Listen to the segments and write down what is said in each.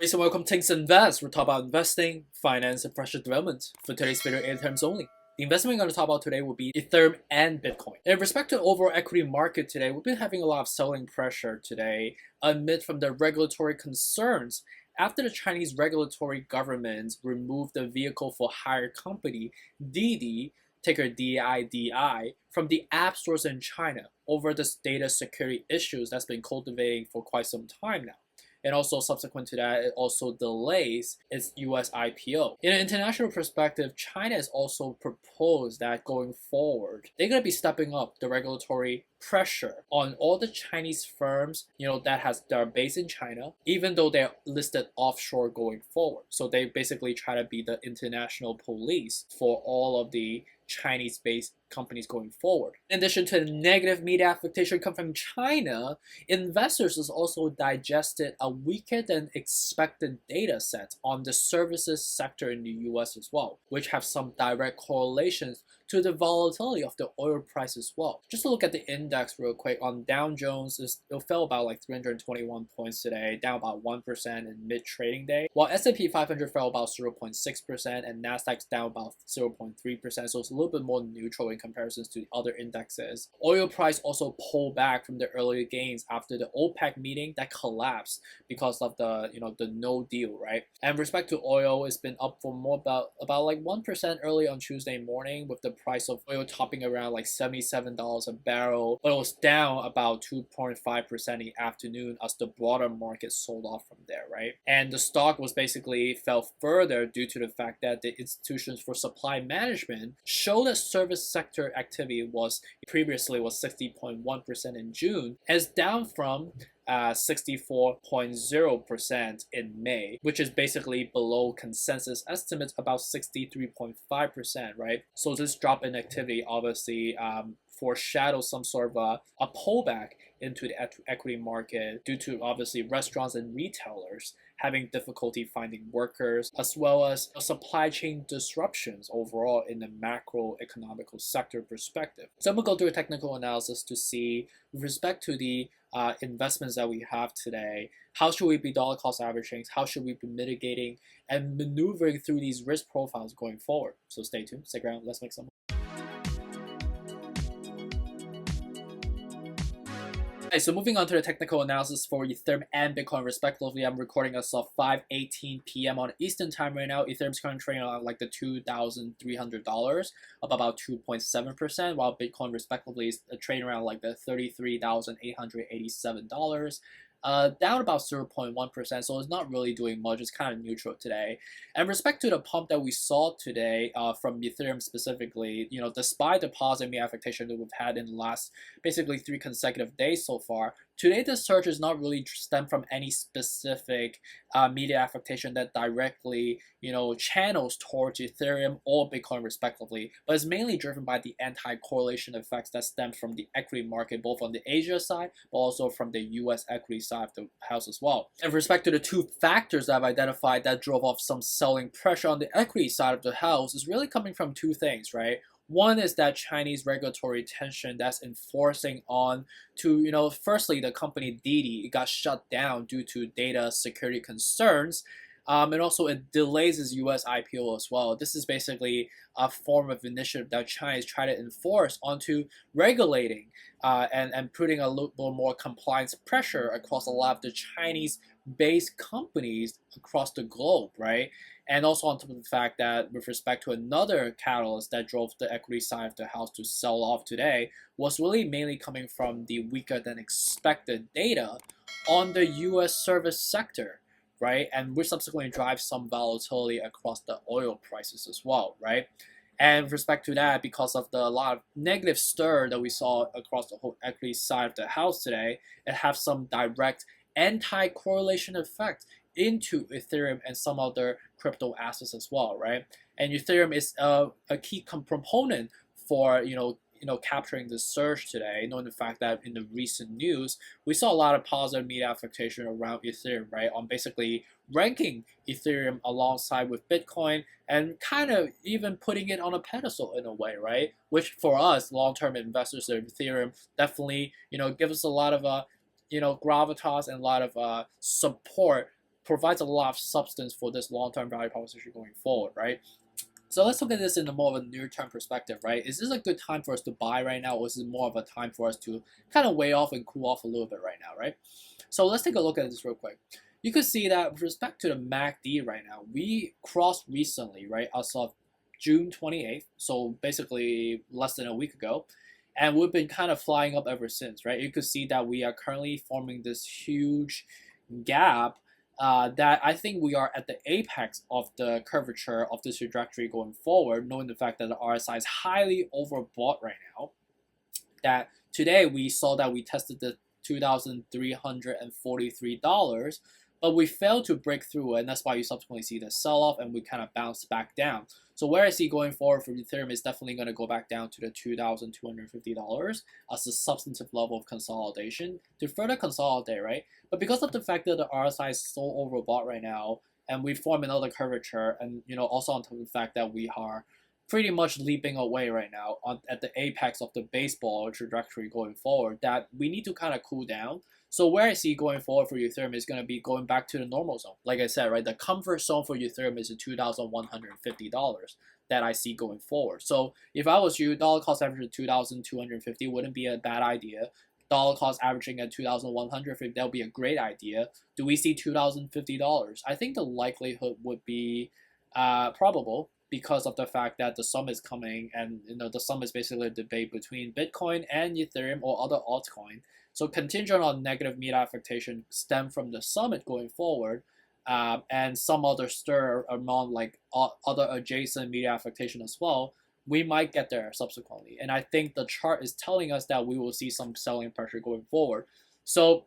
Hey, so welcome to Things Invest. We're talking about investing, finance, and professional development. For today's video, in terms only. The investment we're going to talk about today will be Ethereum and Bitcoin. In respect to the overall equity market today, we've been having a lot of selling pressure today amid from the regulatory concerns after the Chinese regulatory government removed the vehicle for hire company Didi, ticker DIDI, from the app stores in China over this data security issues that's been cultivating for quite some time now. And also subsequent to that, it also delays its US IPO. In an international perspective, China has also proposed that going forward, they're going to be stepping up the regulatory pressure on all the Chinese firms, that are based in China, even though they're listed offshore going forward. So they basically try to be the international police for all of the Chinese-based companies going forward. In addition to the negative media affectation come from China, investors has also digested a weaker than expected data set on the services sector in the US as well, which have some direct correlations to the volatility of the oil price as well. Just to look at the index real quick, on Dow Jones, it fell about like 321 points today, down about 1% in mid-trading day, while S&P 500 fell about 0.6% and Nasdaq's down about 0.3%, so it's a little bit more neutral in comparisons to the other indexes. Oil price also pulled back from the earlier gains after the OPEC meeting that collapsed because of the no deal, right? And with respect to oil, it's been up for more about like 1% early on Tuesday morning, with the price of oil topping around like $77 a barrel, but it was down about 2.5% in the afternoon as the broader market sold off from there, right? And the stock was basically fell further due to the fact that the institutions for supply management showed that service sector activity was previously 60.1% in June, as down from 64.0% in May, which is basically below consensus estimates about 63.5%, right? So this drop in activity obviously foreshadows some sort of a pullback into the equity market due to obviously restaurants and retailers having difficulty finding workers, as well as supply chain disruptions overall in the macroeconomical sector perspective. So I'm going to go through a technical analysis to see, with respect to the investments that we have today, how should we be dollar cost averaging, how should we be mitigating and maneuvering through these risk profiles going forward. So stay tuned, stick around, let's make some. Right, so moving on to the technical analysis for Ethereum and Bitcoin respectively, I'm recording us of 5:18 p.m. on Eastern time right now. Ethereum's currently trading on like the $2,300, up about 2.7%, while Bitcoin respectively is trading around like the $33,887. Down about 0.1%, so it's not really doing much. It's kind of neutral today. And respect to the pump that we saw today from Ethereum specifically, despite the positive media affectation that we've had in the last basically 3 consecutive days so far, today the surge is not really stemmed from any specific media affectation that directly, channels towards Ethereum or Bitcoin respectively, but it's mainly driven by the anti-correlation effects that stem from the equity market, both on the Asia side, but also from the US equity side of the house as well. And with respect to the 2 factors that I've identified that drove off some selling pressure on the equity side of the house is really coming from 2 things, right? One is that Chinese regulatory tension that's enforcing on to, firstly, the company Didi, it got shut down due to data security concerns. And also it delays its US IPO as well. This is basically a form of initiative that China is trying to enforce onto regulating and putting a little more compliance pressure across a lot of the Chinese-based companies across the globe, right? And also on top of the fact that with respect to another catalyst that drove the equity side of the house to sell off today was really mainly coming from the weaker than expected data on the US service sector, right? And which subsequently drives some volatility across the oil prices as well, right? And with respect to that, because of a lot of negative stir that we saw across the whole equity side of the house today, it has some direct anti-correlation effect into Ethereum and some other crypto assets as well, right? And Ethereum is a key component for capturing the surge today, knowing the fact that in the recent news, we saw a lot of positive media affectation around Ethereum, right? On basically ranking Ethereum alongside with Bitcoin and kind of even putting it on a pedestal in a way, right? Which for us, long-term investors of Ethereum, definitely, gives us a lot of, gravitas and a lot of support provides a lot of substance for this long-term value proposition going forward, right? So let's look at this in a more of a near-term perspective, right? Is this a good time for us to buy right now, or is it more of a time for us to kind of weigh off and cool off a little bit right now, right? So let's take a look at this real quick. You could see that with respect to the MACD right now, we crossed recently, right, as of June 28th, so basically less than a week ago, and we've been kind of flying up ever since, right? You could see that we are currently forming this huge gap that I think we are at the apex of the curvature of this trajectory going forward, knowing the fact that the RSI is highly overbought right now. That today we saw that we tested the $2,343, but we failed to break through, and that's why you subsequently see the sell-off and we kind of bounced back down. So where I see going forward for Ethereum is definitely going to go back down to the $2,250 as a substantive level of consolidation to further consolidate, right? But because of the fact that the RSI is so overbought right now, and we form another curvature, and also on top of the fact that we are pretty much leaping away right now at the apex of the baseball trajectory going forward, that we need to kind of cool down. So where I see going forward for Ethereum is going to be going back to the normal zone. Like I said, right, the comfort zone for Ethereum is the $2,150 that I see going forward. So if I was you, dollar cost average of $2,250 wouldn't be a bad idea. Dollar cost averaging at $2,150, that would be a great idea. Do we see $2,050? I think the likelihood would be probable, because of the fact that the sum is coming, and the sum is basically a debate between Bitcoin and Ethereum or other altcoin. So contingent on negative mean affectation stem from the summit going forward, and some other stir among like other adjacent media affectation as well, we might get there subsequently. And I think the chart is telling us that we will see some selling pressure going forward. So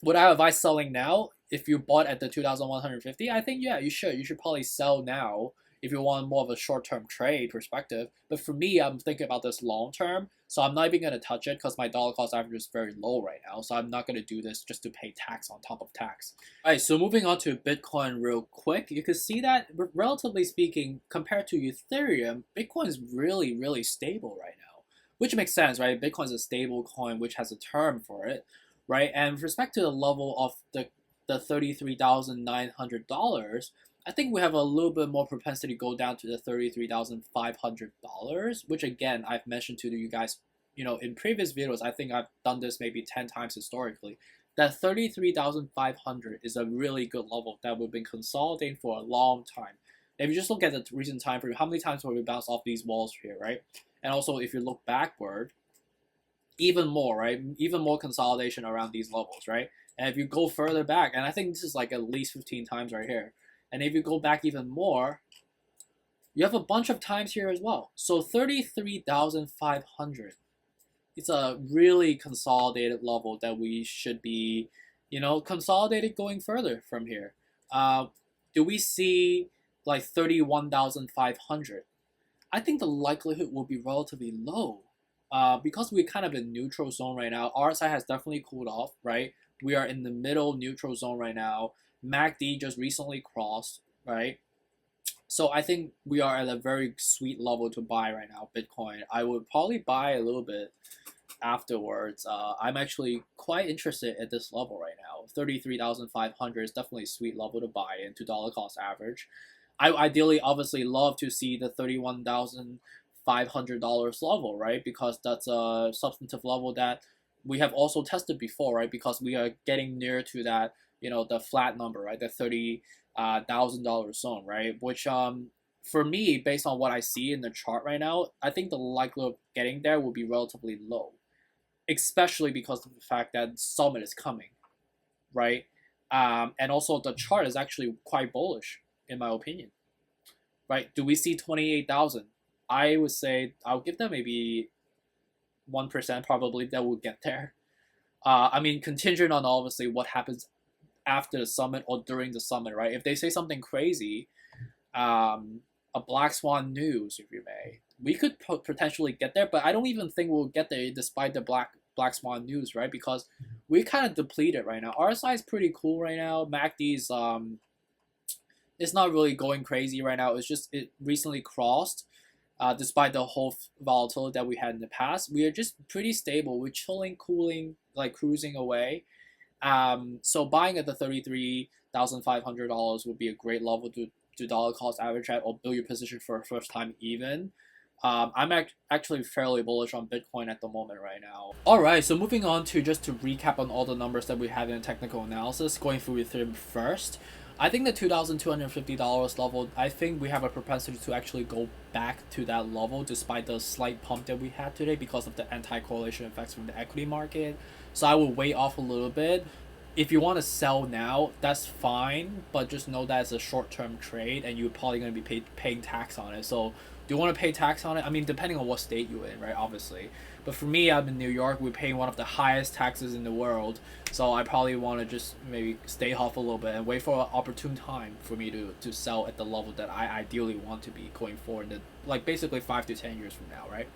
would I advise selling now? If you bought at the 2,150, I think, yeah, you should. You should probably sell now if you want more of a short-term trade perspective. But for me, I'm thinking about this long-term, so I'm not even going to touch it because my dollar cost average is very low right now. So I'm not going to do this just to pay tax on top of tax. All right, so moving on to Bitcoin real quick, you can see that relatively speaking, compared to Ethereum, Bitcoin is really, really stable right now, which makes sense, right? Bitcoin is a stable coin which has a term for it, right? And with respect to the level of the $33,900, I think we have a little bit more propensity to go down to the $33,500, which again, I've mentioned to you guys, in previous videos. I think I've done this maybe 10 times historically. That 33,500 is a really good level that we've been consolidating for a long time. If you just look at the recent time frame, how many times have we bounced off these walls here, right? And also, if you look backward, even more, right? Even more consolidation around these levels, right? And if you go further back, and I think this is like at least 15 times right here. And if you go back even more, you have a bunch of times here as well. So 33,500. It's a really consolidated level that we should be, consolidated going further from here. Do we see like 31,500? I think the likelihood will be relatively low. Because we're kind of in neutral zone right now. RSI has definitely cooled off, right? We are in the middle neutral zone right now. MACD just recently crossed, right? So I think we are at a very sweet level to buy right now, Bitcoin. I would probably buy a little bit afterwards. I'm actually quite interested at this level right now. 33,500 is definitely a sweet level to buy into dollar cost average. I ideally obviously love to see the $31,500 level, right? Because that's a substantive level that we have also tested before, right? Because we are getting near to that, the flat number, right? The $30,000 zone, right? Which for me, based on what I see in the chart right now, I think the likelihood of getting there will be relatively low, especially because of the fact that summit is coming, right? And also the chart is actually quite bullish in my opinion, right? Do we see 28,000? I would say I'll give that maybe 1% probably that will get there. I mean, contingent on obviously what happens after the summit or during the summit, right? If they say something crazy, a black swan news, if you may, we could potentially get there, but I don't even think we'll get there despite the black swan news, right? Because we're kind of depleted right now. RSI is pretty cool right now. MACD's it's not really going crazy right now. It's just it recently crossed. Despite the whole volatility that we had in the past, we are just pretty stable. We're chilling, cooling, like cruising away. So buying at the $1,500 would be a great level to do dollar cost average at or build your position for a first time even. I'm actually fairly bullish on Bitcoin at the moment right now. Alright, so moving on to just to recap on all the numbers that we have in a technical analysis, going through Ethereum first. I think the $2,250 level, I think we have a propensity to actually go back to that level despite the slight pump that we had today because of the anti-correlation effects from the equity market. So I will wait off a little bit. If you want to sell now, that's fine, but just know that it's a short-term trade and you're probably going to be paying tax on it. So do you want to pay tax on it? I mean, depending on what state you're in, right? Obviously. But for me, I'm in New York. We're paying one of the highest taxes in the world. So I probably want to just maybe stay off a little bit and wait for an opportune time for me to sell at the level that I ideally want to be going forward. Like basically 5 to 10 years from now, right?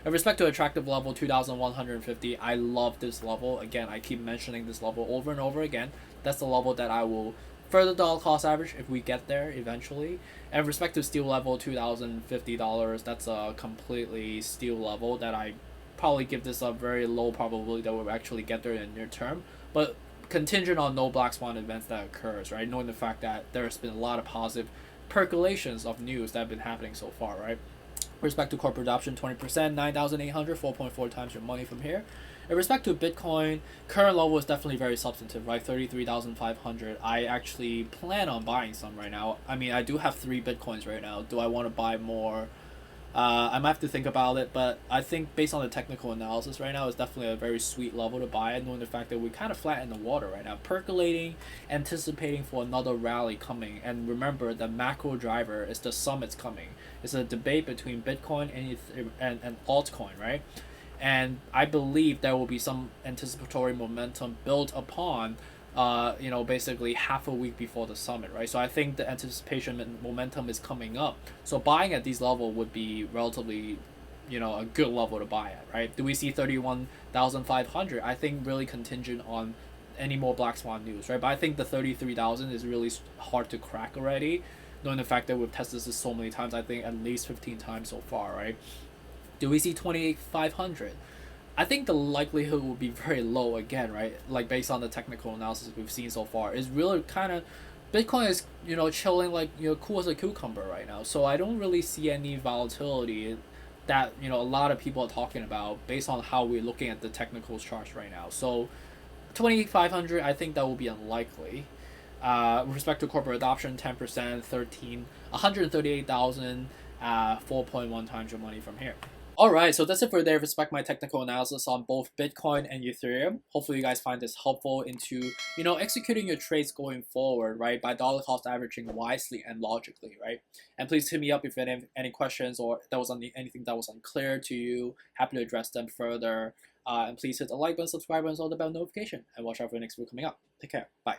In respect to attractive level 2150, I love this level. Again, I keep mentioning this level over and over again. That's the level that I will further dollar cost average if we get there eventually. And with respect to steel level $2,050, that's a completely steel level that I probably give this a very low probability that we'll actually get there in the near term. But contingent on no black swan events that occurs, right? Knowing the fact that there's been a lot of positive percolations of news that have been happening so far, right? Respect to corporate adoption, 20%, 9,800, 4.4 times your money from here. In respect to Bitcoin, current level is definitely very substantive, right? 33,500. I actually plan on buying some right now. I mean, I do have 3 Bitcoins right now. Do I want to buy more? I might have to think about it, but I think based on the technical analysis right now, it's definitely a very sweet level to buy it, knowing the fact that we kind of flat in the water right now, percolating, anticipating for another rally coming. And remember, the macro driver is the summits coming. It's a debate between Bitcoin and altcoin, right? And I believe there will be some anticipatory momentum built upon basically half a week before the summit, right? So I think the anticipation and momentum is coming up. So buying at these level would be relatively, a good level to buy at, right? Do we see 31,500? I think really contingent on any more black swan news, right? But I think the 33,000 is really hard to crack already, knowing the fact that we've tested this so many times. I think at least 15 times so far, right? Do we see 28,500? I think the likelihood will be very low again, right? Like based on the technical analysis we've seen so far, is really kind of Bitcoin is chilling like cool as a cucumber right now. So I don't really see any volatility that a lot of people are talking about based on how we're looking at the technical charts right now. So 2,500, I think that will be unlikely. With respect to corporate adoption, 10%, 13, 138,000, 4.1 times your money from here. Alright, so that's it for today with respect to my technical analysis on both Bitcoin and Ethereum. Hopefully you guys find this helpful into, executing your trades going forward, right? By dollar cost averaging wisely and logically, right? And please hit me up if you have any questions or if there was anything that was unclear to you. Happy to address them further. And please hit the like button, subscribe button, and all the bell notification. And watch out for the next video coming up. Take care. Bye.